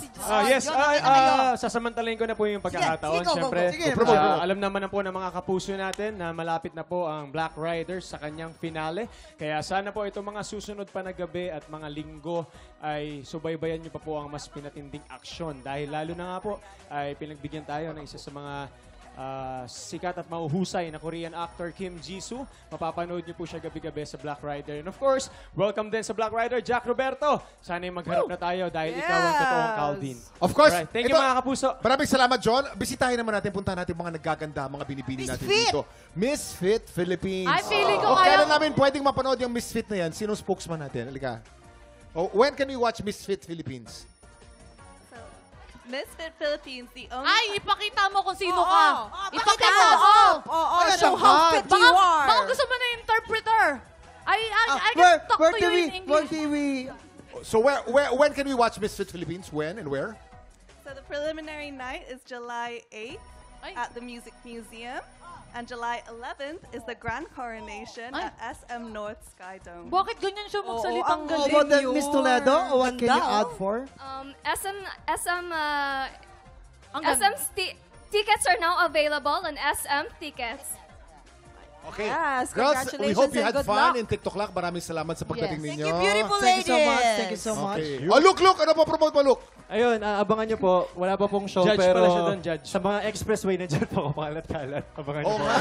Speaker 4: Yes,
Speaker 2: John, okay na kayo.
Speaker 4: sasamantalahin ko na po yung pagkakataon.
Speaker 2: Sige, go, go,
Speaker 4: Siyempre,
Speaker 2: go.
Speaker 3: Sige,
Speaker 5: promote mo.
Speaker 4: alam naman na po ng mga kapuso natin na malapit na po ang Black Riders sa kanyang finale. Kaya sana po itong mga susunod pa na gabi at mga linggo ay subaybayan niyo pa po ang mas pinatinding aksyon. Dahil lalo na nga po ay pinagbigyan tayo ng isa sa mga sikat at mauhusay na Korean actor Kim Jisoo. Mapapanood niyo po siya gabi-gabi sa Black Rider. And of course, welcome din sa Black Rider, Jack Roberto. Sana'y magharap na tayo dahil ikaw ang totoong Calvin.
Speaker 5: Of course.
Speaker 4: Alright, thank you
Speaker 5: ito-
Speaker 4: mga kapuso.
Speaker 5: Maraming salamat, John. Bisitahin naman natin, puntahan natin mga naggaganda, mga binibini
Speaker 2: Miss
Speaker 5: natin
Speaker 2: Fit.
Speaker 5: dito. Miss Fit Philippines.
Speaker 1: Ay, feeling ko
Speaker 5: O,
Speaker 1: kayo-
Speaker 5: kailan namin pwedeng mapanood yung Miss Fit na yan? Sino spokesman natin? Halika. Oh, when can we watch Miss Fit Philippines?
Speaker 9: Misfit Philippines, the only...
Speaker 1: Ay, ipakita mo kung sino
Speaker 7: Oo.
Speaker 1: ka. Ipakita mo. Oo.
Speaker 7: Oo,
Speaker 3: Ay,
Speaker 7: show
Speaker 3: ang
Speaker 7: how
Speaker 3: hot.
Speaker 7: fit you
Speaker 1: Baka,
Speaker 7: are.
Speaker 1: baka gusto mo na interpreter. I can
Speaker 3: Where
Speaker 1: talk to you in
Speaker 3: TV,
Speaker 1: English.
Speaker 3: where TV
Speaker 5: So when can we watch Misfits Philippines? When and where?
Speaker 9: So the preliminary night is July 8th at the Music Museum. And July 11th is the Grand Coronation at SM North Sky Dome.
Speaker 1: Bakit ganyan siya magsalitang
Speaker 3: How
Speaker 1: galing?
Speaker 3: about that, Miss Toledo? What can you
Speaker 2: Ganda,
Speaker 3: add for?
Speaker 10: Tickets are now available on SM Tickets.
Speaker 5: Okay.
Speaker 7: Yes,
Speaker 5: Girls, we hope you
Speaker 7: congratulations and
Speaker 5: had
Speaker 7: good
Speaker 5: fun
Speaker 7: luck.
Speaker 5: in TikTok Lock. Maraming salamat sa pagdating
Speaker 1: Yes.
Speaker 5: ninyo.
Speaker 2: Thank you, beautiful
Speaker 3: Thank you
Speaker 2: ladies.
Speaker 3: so much. Thank you so much.
Speaker 5: Okay. Oh, look! Ano po promote mo, Luke?
Speaker 6: Ayun, abangan nyo po. Wala pa pong show,
Speaker 4: Judge
Speaker 6: pero
Speaker 4: pala siya doon, judge.
Speaker 6: sa mga expressway na dyan po, kalat-kalat. Abangan nyo
Speaker 5: Oo
Speaker 6: po.
Speaker 5: nga.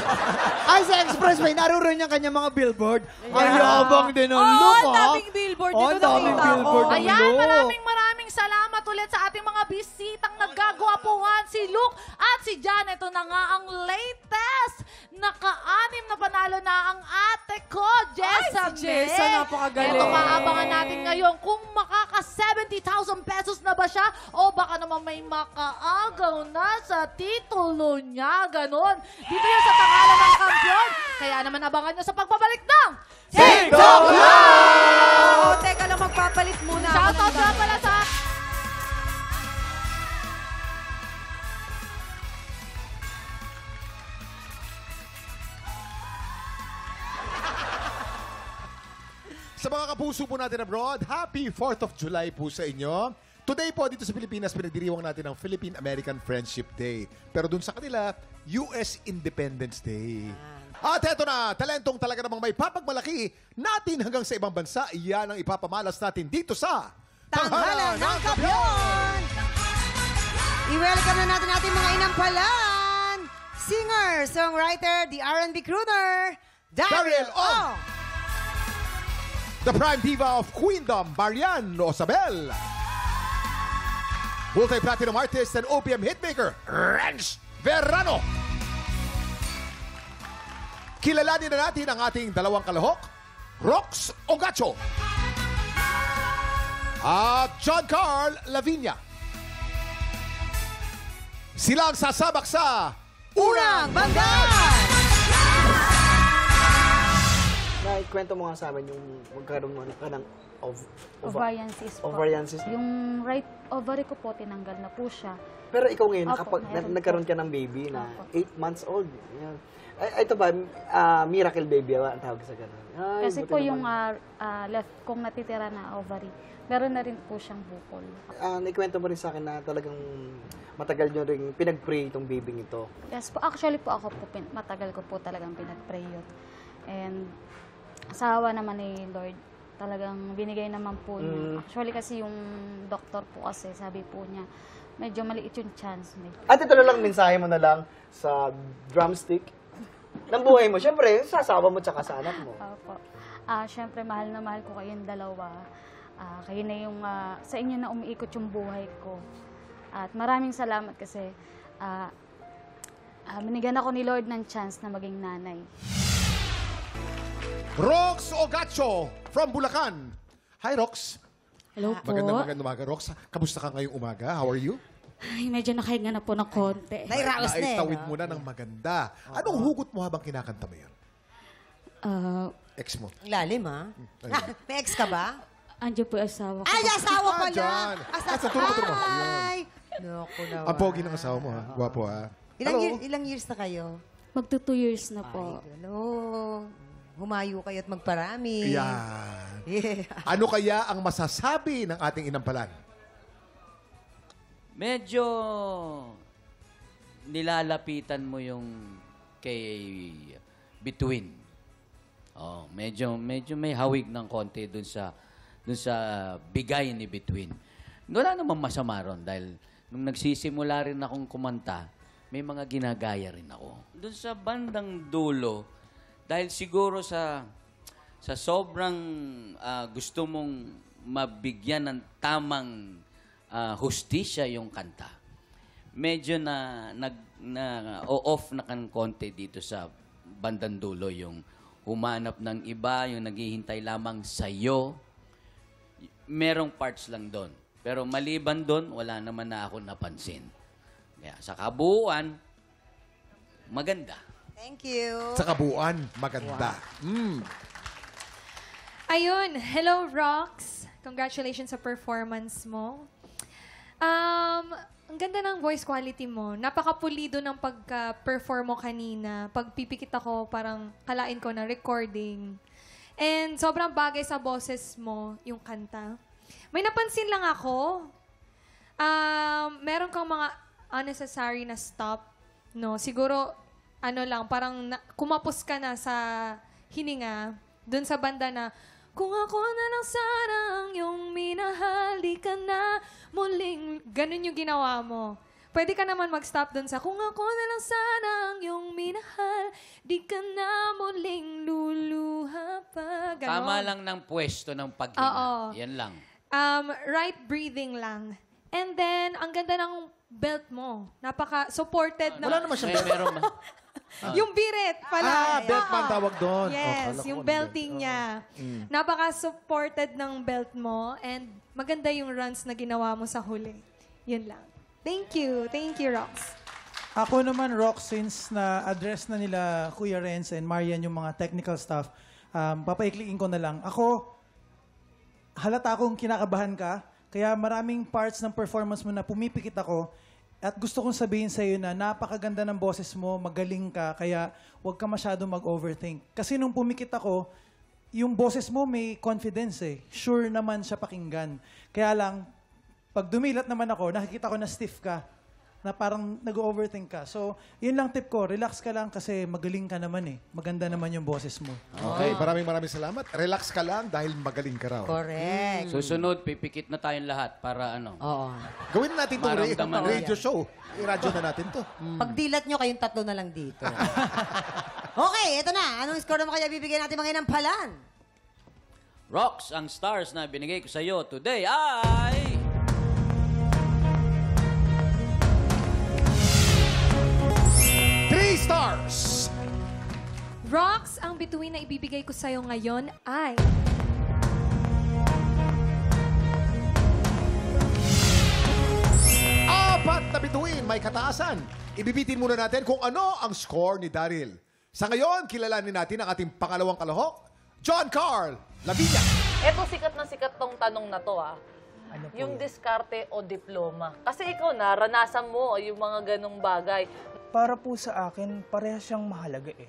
Speaker 3: Ay, sa Expressway, naroon yung kanyang mga billboard. Ang yabang din ng
Speaker 7: Oh,
Speaker 3: look,
Speaker 7: ang
Speaker 3: ha?
Speaker 7: daming billboard
Speaker 3: Oh,
Speaker 7: dito
Speaker 3: ang daming
Speaker 7: nakita ko.
Speaker 3: billboard ng
Speaker 1: Ayan,
Speaker 3: look.
Speaker 1: maraming salamat ulit sa ating mga bisitang naggagwapuhan, si Luke at si Jan. Ito na nga ang latest. Naka-anim na panalo na ang ate ko, Jessa
Speaker 7: si Jessa,
Speaker 1: May.
Speaker 7: napakagaling.
Speaker 1: Ito maabangan natin ngayon kung makaka 70,000 pesos na ba siya o baka naman may makaagaw na sa titulo niya. Ganon. Dito yan sa tangalan ng kampiyon. Kaya naman abangan nyo sa pagbabalik ng
Speaker 3: TikTok
Speaker 7: Oh, teka lang, magpapalit muna. ako
Speaker 1: Shoutout
Speaker 7: ng
Speaker 1: nga pala sa
Speaker 5: Sa mga kapuso po natin abroad, happy 4th of July po sa inyo. Today po dito sa Pilipinas, pinagdiriwang natin ang Philippine-American Friendship Day. Pero dun sa kanila, US Independence Day. At eto na, talentong talaga namang may papagmalaki natin hanggang sa ibang bansa. Iyan ang ipapamalas natin dito sa
Speaker 2: Tanghalan ng Kampiyon! I-welcome na natin ating mga inampalan. Singer, songwriter, the R&B crooner, Daryl Ong.
Speaker 5: The prime diva of Queendom, Marian Osabel. Multi-platinum artist and OPM hitmaker, Renz Verano. Kilalanin na natin ang ating dalawang kalahok, Rox Ogacho. At John Carl Lavinia. Sila ang sasabak sa
Speaker 2: Unang Banggan!
Speaker 11: Kwento mo nga sa amin yung magkaroon mo ka ng
Speaker 10: Ovarian cyst po.
Speaker 11: ovarian cyst.
Speaker 10: Yung right ovary ko po, tinanggal na po siya.
Speaker 11: Pero ikaw ngayon,
Speaker 10: Opo,
Speaker 11: kapag
Speaker 10: meron
Speaker 11: nagkaroon
Speaker 10: po.
Speaker 11: ka ng baby na
Speaker 10: Opo.
Speaker 11: 8 months old, yan. Ay, ito ba, miracle baby ang tawag sa ganun? Ay,
Speaker 10: Kasi
Speaker 11: buti
Speaker 10: po
Speaker 11: naman.
Speaker 10: yung left kong natitira na ovary, meron na rin po siyang bukol.
Speaker 11: Naikwento mo rin sa akin na talagang matagal nyo rin pinag-pray itong baby ito.
Speaker 10: Yes po, actually po ako po, matagal ko po talagang pinag-pray yun. And asawa naman ni Lord, talagang binigay naman po niya. Actually kasi yung doktor po kasi, sabi po niya, medyo maliit yung chance.
Speaker 11: At ito na lang, mensahe mo na lang sa drumstick ng buhay mo. Siyempre, sa asawa mo tsaka sa anak mo.
Speaker 10: Opo. Siyempre, mahal na mahal ko kayong dalawa. Kayo na yung, sa inyo na umiikot yung buhay ko. At maraming salamat kasi binigyan ako ni Lord ng chance na maging nanay.
Speaker 5: Rox Ogacho from Bulacan. Hi, Rox.
Speaker 12: Hello po.
Speaker 5: Magandang umaga, Rox. Kamusta ka ngayong umaga? How are you?
Speaker 12: Ay, medyo nakahinga na po ng konti.
Speaker 2: Nairaos na eh.
Speaker 5: Naitawid mo na ng maganda. Anong hugot mo habang kinakanta mo yun? Ex mo.
Speaker 2: Ang lalim, ha? May ex ka ba?
Speaker 12: Andiyan po yung asawa ko.
Speaker 2: Ay, asawa pala!
Speaker 5: dyan. Turo mo.
Speaker 2: Ay! Naku naman.
Speaker 5: Ang pogi ng asawa mo, ha? Gwapo, ha? Hello?
Speaker 2: Ilang years na kayo?
Speaker 12: Magto 2 years na po.
Speaker 2: Ay, hello. Humayo kayo at magparami.
Speaker 5: Yan.
Speaker 2: Yeah.
Speaker 5: Ano kaya ang masasabi ng ating inampalan?
Speaker 13: Medyo nilalapitan mo yung kay Between. Oh, medyo may hawig ng konti dun sa bigay ni Between. Wala namang masama ron dahil nung nagsisimula rin akong kumanta, may mga ginagaya rin ako. Dun sa bandang dulo, dahil siguro sa sobrang gusto mong mabigyan ng tamang hustisya yung kanta, medyo off na kan konti dito sa bandang dulo, yung humanap ng iba, yung naghihintay lamang sa'yo. Merong parts lang doon. Pero maliban doon, wala naman na ako napansin. Kaya sa kabuuan, maganda.
Speaker 2: Thank you.
Speaker 5: Sa kabuuan, maganda.
Speaker 14: Ayun, hello Rox. Congratulations sa performance mo. Ang ganda ng voice quality mo. Napakapulido ng pagka-perform mo kanina. Pagpipikit ako, parang kalain ko na recording. And sobrang bagay sa boses mo, yung kanta. May napansin lang ako. Meron kang mga unnecessary na stop. No? Siguro, parang kumapos ka na sa hininga. Dun sa banda na, kung ako na lang sana ang iyong minahal, di ka na muling... Ganun yung ginawa mo. Pwede ka naman mag-stop dun sa, kung ako na lang sana ang iyong minahal, di ka na muling luluha pa. Ganon.
Speaker 13: Tama lang ng pwesto ng paghinga.
Speaker 14: Oo.
Speaker 13: Yan lang.
Speaker 14: Right breathing lang. And then, ang ganda ng belt mo. Napaka-supported na...
Speaker 5: Wala naman siyang belt.
Speaker 13: Meron ba?
Speaker 14: Yung biret pala.
Speaker 5: Belt man tawag doon.
Speaker 14: Yes, yung belting niya. Napaka-supported ng belt mo and maganda yung runs na ginawa mo sa huli. Yun lang. Thank you. Thank you, Rox.
Speaker 8: Ako naman, Rox, since na-address na nila Kuya Renz and Marian yung mga technical stuff, papaikliin ko na lang. Ako, halata akong kinakabahan ka, kaya maraming parts ng performance mo na pumipikit ako. At gusto kong sabihin sa iyo na napakaganda ng boses mo, magaling ka, kaya huwag ka masyado mag-overthink. Kasi nung pumikit ako, yung boses mo may confidence eh. Sure naman siya pakinggan. Kaya lang, pag dumilat naman ako, nakikita ko na stiff ka, na parang nag-overthink ka. So, yun lang tip ko, relax ka lang kasi magaling ka naman eh. Maganda naman yung boses mo.
Speaker 5: Okay, maraming salamat. Relax ka lang dahil magaling ka raw.
Speaker 2: Correct.
Speaker 13: Susunod, pipikit na tayong lahat para
Speaker 2: Oo.
Speaker 5: Gawin na natin itong
Speaker 13: Maramdaman
Speaker 5: radio show. I-radio na natin to.
Speaker 2: Pagdilat nyo, kayong tatlo na lang dito. Okay, eto na. Anong score naman kaya bibigyan natin mga inampalan?
Speaker 13: Rox, ang stars na binigay ko sa iyo today ay...
Speaker 5: 3 stars!
Speaker 14: Rox, ang bituin na ibibigay ko sa'yo ngayon ay...
Speaker 5: Apat na bituin, may kataasan. Ibibitin muna natin kung ano ang score ni Daryl. Sa ngayon, kilalanin natin ang ating pangalawang kalahok, John Carl Lavinia.
Speaker 1: Eto sikat na sikat tong tanong na to yung diskarte o diploma. Kasi ikaw naranasan mo yung mga ganong bagay.
Speaker 11: Para po sa akin, parehas siyang mahalaga eh.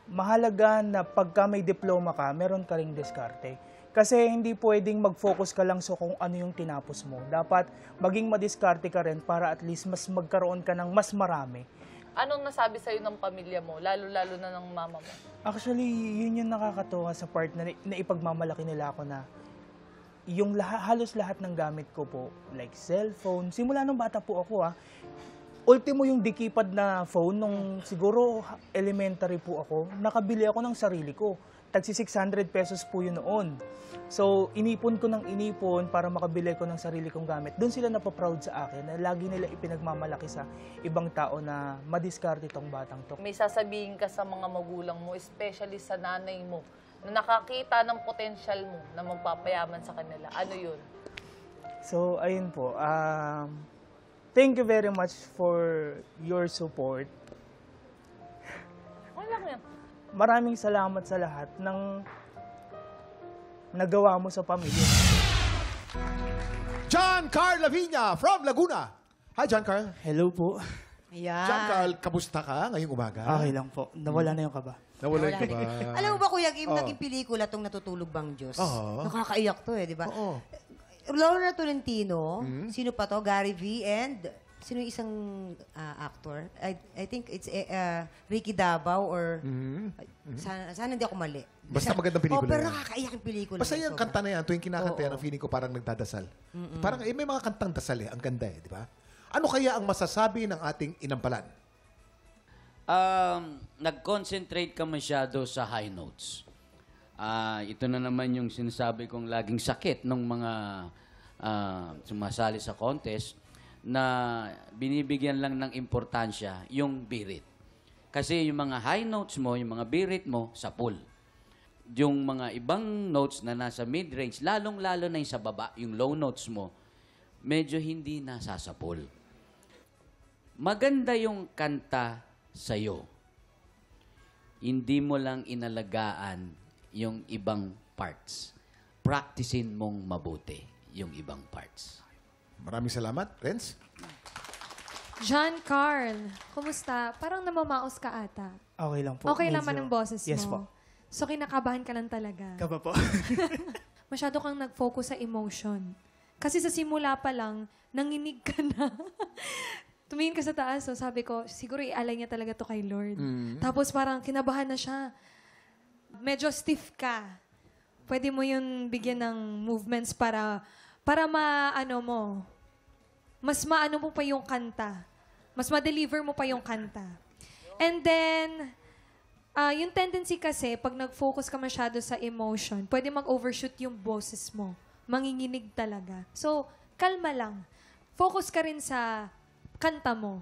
Speaker 11: Mahalaga na pagka may diploma ka, meron ka ring diskarte. Kasi hindi pwedeng mag-focus ka lang sa kung ano yung tinapos mo. Dapat maging madiskarte ka rin para at least mas magkaroon ka ng mas marami.
Speaker 1: Anong nasabi sa'yo ng pamilya mo, lalo-lalo na ng mama mo?
Speaker 11: Actually, yun yung nakakatuwa sa part na ipagmamalaki nila ako na yung halos lahat ng gamit ko po, like cellphone, simula nung bata po ako ultimo yung di-keypad na phone, nung siguro elementary po ako, nakabili ako ng sarili ko. Tagsi 600 pesos po yun noon. So, inipon ko ng inipon para makabili ko ng sarili kong gamit. Doon sila napaproud sa akin na lagi nila ipinagmamalaki sa ibang tao na madiskarte itong batang to.
Speaker 1: May sasabihin ka sa mga magulang mo, especially sa nanay mo, na nakakita ng potensyal mo na magpapayaman sa kanila. Ano yun?
Speaker 11: So, ayun po. Thank you very much for your support.
Speaker 1: Okay lang yan.
Speaker 11: Maraming salamat sa lahat ng nagawa mo sa pamilya.
Speaker 5: John Carl Lavinia from Laguna. Hi, John Carl.
Speaker 8: Hello po.
Speaker 2: Ayan.
Speaker 5: John Carl, kamusta ka ngayong umaga?
Speaker 8: Okay lang po. Nawala na yung kaba.
Speaker 5: Nawala ka ba?
Speaker 2: Alam mo ba, Kuya Kim, naging pelikula tong Natutulog Bang Diyos? Nakakaiyak to di ba? Laura Tolentino, sino pa to? Gary V. and sino yung isang actor? I think it's Ricky Davao or sana hindi ako mali.
Speaker 5: Basta magandang pelikula
Speaker 2: pero
Speaker 5: yan.
Speaker 2: nakakaiyak yung pelikula.
Speaker 5: Basta yung kanta na yan, tuwing kinakanta yan, ang feeling ko parang nagdadasal. Parang may mga kantang dasal ang ganda di ba? Ano kaya ang masasabi ng ating inampalan?
Speaker 13: Nag-concentrate ka masyado sa high notes. Ito na naman yung sinasabi kong laging sakit ng mga sumasali sa contest na binibigyan lang ng importansya yung birit. Kasi yung mga high notes mo, yung mga birit mo, sa pool. Yung mga ibang notes na nasa mid-range, lalong-lalo na yung sa baba, yung low notes mo, medyo hindi nasasapol. Maganda yung kanta sa'yo. Hindi mo lang inalagaan yung ibang parts. practicein mong mabuti yung ibang parts.
Speaker 5: Maraming salamat, Renz.
Speaker 14: John Carl, kumusta? Parang namamaos ka ata.
Speaker 11: Okay lang po.
Speaker 14: Okay
Speaker 11: Medyo-
Speaker 14: naman ang boses mo.
Speaker 11: Yes po.
Speaker 14: So kinakabahan ka lang talaga.
Speaker 11: Kaba po.
Speaker 14: Masyado kang nag-focus sa emotion. Kasi sa simula pa lang, nanginig ka na. Tumingin ka sa taas, so sabi ko, siguro i-alay niya talaga to kay Lord. Tapos parang kinabahan na siya. Medyo stiff ka. Pwede mo yun bigyan ng movements para maano mo, mas maano mo pa yung kanta. Mas ma-deliver mo pa yung kanta. And then, yung tendency kasi, pag nag-focus ka masyado sa emotion, pwede mag-overshoot yung boses mo. Manginginig talaga. So, kalma lang. Focus ka rin sa kanta mo.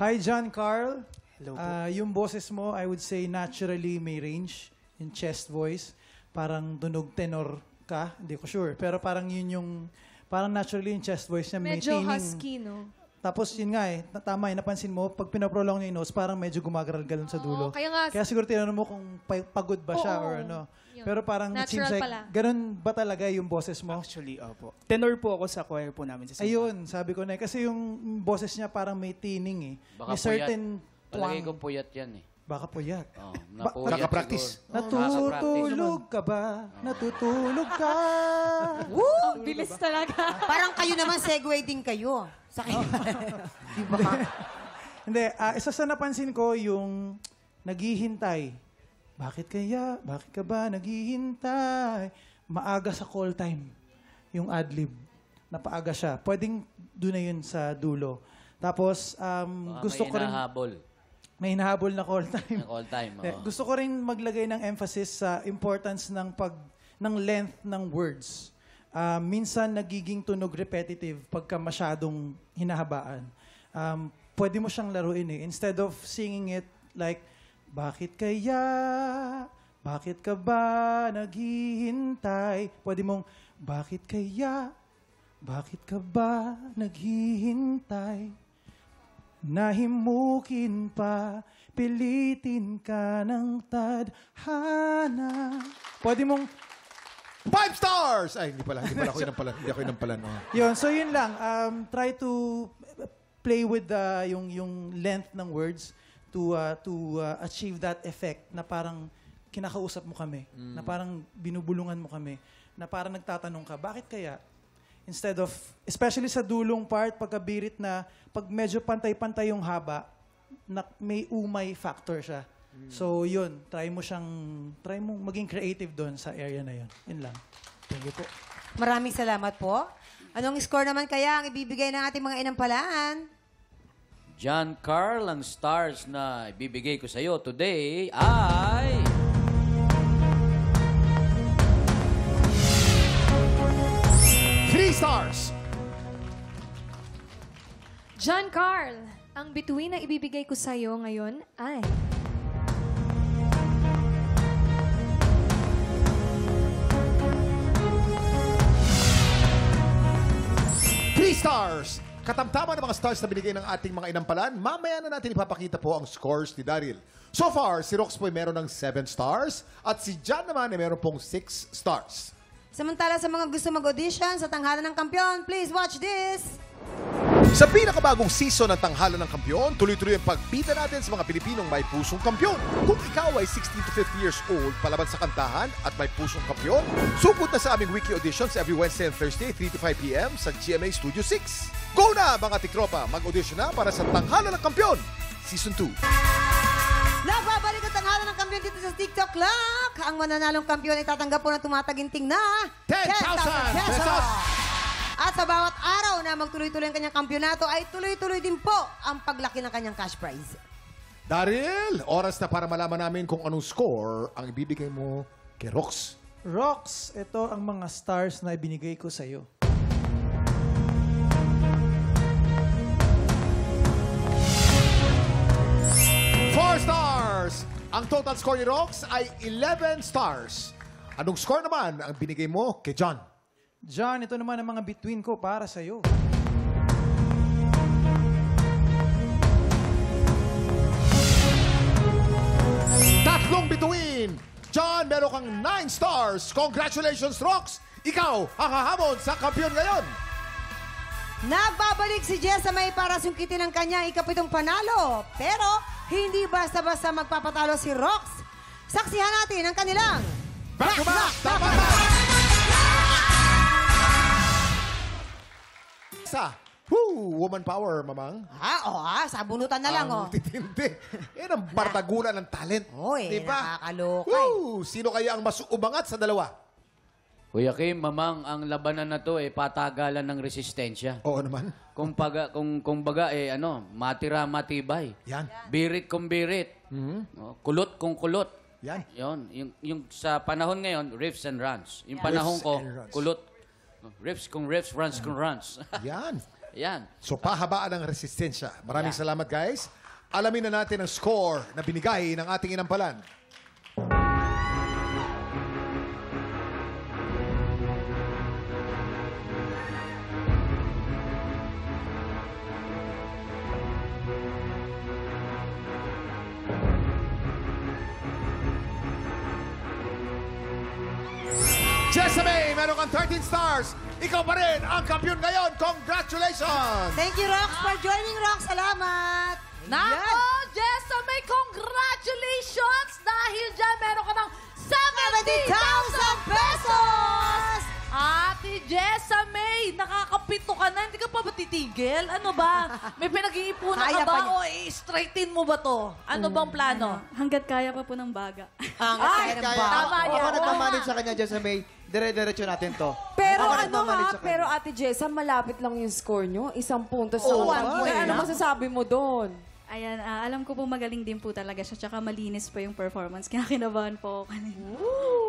Speaker 8: Hi, John Carl.
Speaker 11: Hello po.
Speaker 8: Yung boses mo, I would say naturally may range in chest voice. Parang tunog tenor ka. Hindi ko sure. Pero parang yun yung, parang naturally yung chest voice niya. May
Speaker 14: Medyo
Speaker 8: tuning.
Speaker 14: husky, no?
Speaker 8: Tapos yun nga tama napansin mo, pag pinaprolong niya yung nose, parang medyo gumagaralgal sa dulo.
Speaker 14: kaya nga-
Speaker 8: Kaya siguro tinanong mo kung pagod ba siya
Speaker 14: Oo,
Speaker 8: or ano.
Speaker 14: yun.
Speaker 8: Pero parang it seems
Speaker 14: Natural
Speaker 8: like,
Speaker 14: pala.
Speaker 8: ganun ba talaga yung boses mo?
Speaker 11: Actually, opo. Tenor po ako sa choir po namin sa simbahan.
Speaker 8: Ayun, sabi ko na kasi yung boses niya parang may tining eh.
Speaker 13: Baka
Speaker 8: May certain
Speaker 13: Palagay
Speaker 8: twang.
Speaker 13: ko puyat yan eh.
Speaker 8: Baka puyat.
Speaker 13: Oh, napuyat
Speaker 5: Nakapractice.
Speaker 13: siguro.
Speaker 8: Natutulog ka ba? Natutulog ka?
Speaker 7: Woo!
Speaker 14: Ang bilis talaga.
Speaker 2: Parang kayo naman, segue din kayo. Sa Di ba?
Speaker 8: Hindi, isa sa napansin ko yung naghihintay. Bakit ka ba naghihintay? Maaga sa call time. Yung adlib. Napaaga siya. Pwedeng doon na yun sa dulo. Tapos,
Speaker 13: Baka
Speaker 8: gusto ko rin... May hinahabol na call time.
Speaker 13: All time.
Speaker 8: Gusto ko rin maglagay ng emphasis sa importance ng length ng words. Minsan nagiging tunog repetitive pagka masyadong hinahabaan. Pwede mo siyang laruin eh. Instead of singing it like, bakit ka ba naghihintay? Pwede mong, bakit ka ba naghihintay? Nahimukin pa, pilitin ka ng tadhana. Pwede mong...
Speaker 5: 5 stars! Ay, hindi ako inampalan. Oh.
Speaker 8: Yun, so yun lang. Try to play with yung length ng words to achieve that effect na parang kinakausap mo kami, na parang binubulungan mo kami, na parang nagtatanong ka, bakit kaya? Instead of, especially sa dulong part, pagkabirit na, pag medyo pantay-pantay yung haba, may umay factor siya. So yun, try mo maging creative doon sa area na yun. Yun lang. Thank you po.
Speaker 2: Maraming salamat po. Anong score naman kaya ang ibibigay ng ating mga inampalaan?
Speaker 13: John Carl, ang stars na ibibigay ko sa iyo today ay...
Speaker 5: Stars.
Speaker 14: John Carl, ang bituin na ibibigay ko sa'yo ngayon ay...
Speaker 5: Stars. Katamtaman ng mga stars na binigay ng ating mga inampalan, mamaya na natin ipapakita po ang scores ni Daryl. So far, si Rox po ay meron ng 7 stars at si John naman ay meron pong 6 stars.
Speaker 2: Samantala sa mga gusto mag-audition sa Tanghalan ng Kampiyon, please watch this!
Speaker 5: Sa pinakabagong season ng Tanghalan ng Kampiyon, tuloy-tuloy ang pagbida natin sa mga Pilipinong may pusong kampiyon. Kung ikaw ay 16 to 50 years old, palaban sa kantahan at may pusong kampiyon, supot na sa aming weekly auditions every Wednesday and Thursday, 3 to 5 p.m. sa GMA Studio 6. Go na mga tiktropa! Mag-audition na para sa Tanghalan ng Kampiyon, Season 2.
Speaker 2: Nagbabalik ang Tanghalan ng Kampiyon dito sa TikTok Clock. Ang mananalong kampiyon ay tatanggap po ng tumataginting na
Speaker 5: 10,000 pesos!
Speaker 2: At sa bawat araw na magtuloy-tuloy ang kanyang kampyonato ay tuloy-tuloy din po ang paglaki ng kanyang cash prize.
Speaker 5: Daryl, oras na para malaman namin kung anong score ang ibibigay mo kay Rox.
Speaker 8: Rox, ito ang mga stars na ibinigay ko sa'yo.
Speaker 5: Stars! Ang total score ni Rox ay 11 stars. Anong score naman ang binigay mo kay John?
Speaker 8: John, ito naman ang mga between ko para sa'yo.
Speaker 5: Tatlong bituin! John, meron kang 9 stars. Congratulations, Rox! Ikaw ang hahamon sa kampiyon ngayon.
Speaker 2: Nagbabalik si Jessa May para sungkitin ang kanyang ikapitong panalo. Pero hindi basta-basta magpapatalo si Rox. Saksihan natin ang kanilang
Speaker 5: Back-to-back! Tama-tama! Woman power, mamang.
Speaker 2: Sabunutan na lang,
Speaker 5: Ang titindi. Yan ang bardagulan ng talent.
Speaker 2: Oy,
Speaker 5: diba?
Speaker 2: nakakaloka.
Speaker 5: Sino kaya ang mas umangat sa dalawa?
Speaker 13: Kuya Kim, mamang, ang labanan na to patagalan ng resistensya.
Speaker 5: Oo naman.
Speaker 13: Kung baga matira matibay.
Speaker 5: Yan.
Speaker 13: Birit kung birit. Kulot kung kulot.
Speaker 5: Yan.
Speaker 13: Yung sa panahon ngayon, riffs and runs. Yung panahon
Speaker 5: Riffs
Speaker 13: ko,
Speaker 5: and runs.
Speaker 13: kulot. Riffs kung riffs, runs kung runs.
Speaker 5: Yan.
Speaker 13: Yan.
Speaker 5: So, pahabaan ng resistensya. Maraming salamat, guys. Alamin na natin ang score na binigay ng ating inampalan. Jessamy, meron kang 13 stars. Ikaw pa rin ang kampiyon ngayon. Congratulations!
Speaker 2: Thank you, Rox, for joining, Rox. Salamat!
Speaker 1: Nako, Jessa May, congratulations! Dahil dyan, meron ka ng 70,000 pesos! Ate Jessa May, nakakapito ka na. Hindi ka pa ba titigil? Ano ba? May pinag-iipunan ka
Speaker 2: Kaya pa
Speaker 1: ba?
Speaker 2: niya.
Speaker 1: O straighten mo ba to? Ano bang plano?
Speaker 12: Hanggat kaya pa po ng baga.
Speaker 3: Kaya.
Speaker 1: Tama
Speaker 3: Ako
Speaker 1: yan.
Speaker 3: nagmamanage sa kanya, Jessa May. Dire-diretso natin to.
Speaker 7: Pero
Speaker 3: Ako
Speaker 7: ano
Speaker 3: nagmamanage
Speaker 7: ha,
Speaker 3: sa kanya.
Speaker 7: pero Ate Jessa, malapit lang yung score nyo. 1 punto sa
Speaker 3: Oo,
Speaker 7: 1 point.
Speaker 3: eh.
Speaker 7: Ano masasabi mo doon?
Speaker 12: Ayan, alam ko po magaling din po talaga siya. Tsaka malinis po yung performance. Kaya kinabahan po ako kanina.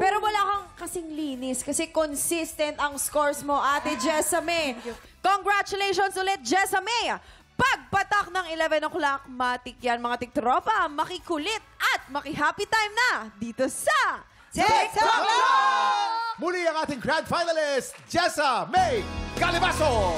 Speaker 7: Pero wala kang kasing linis kasi consistent ang scores mo, Ate Jessa May. Congratulations ulit, Jessa May! Pagpatak ng 11 o'clock, matik yan mga tiktropa, makikulit at maki-happy time na dito sa
Speaker 5: Muli ang ating grand finalist, Jessa May Calibaso!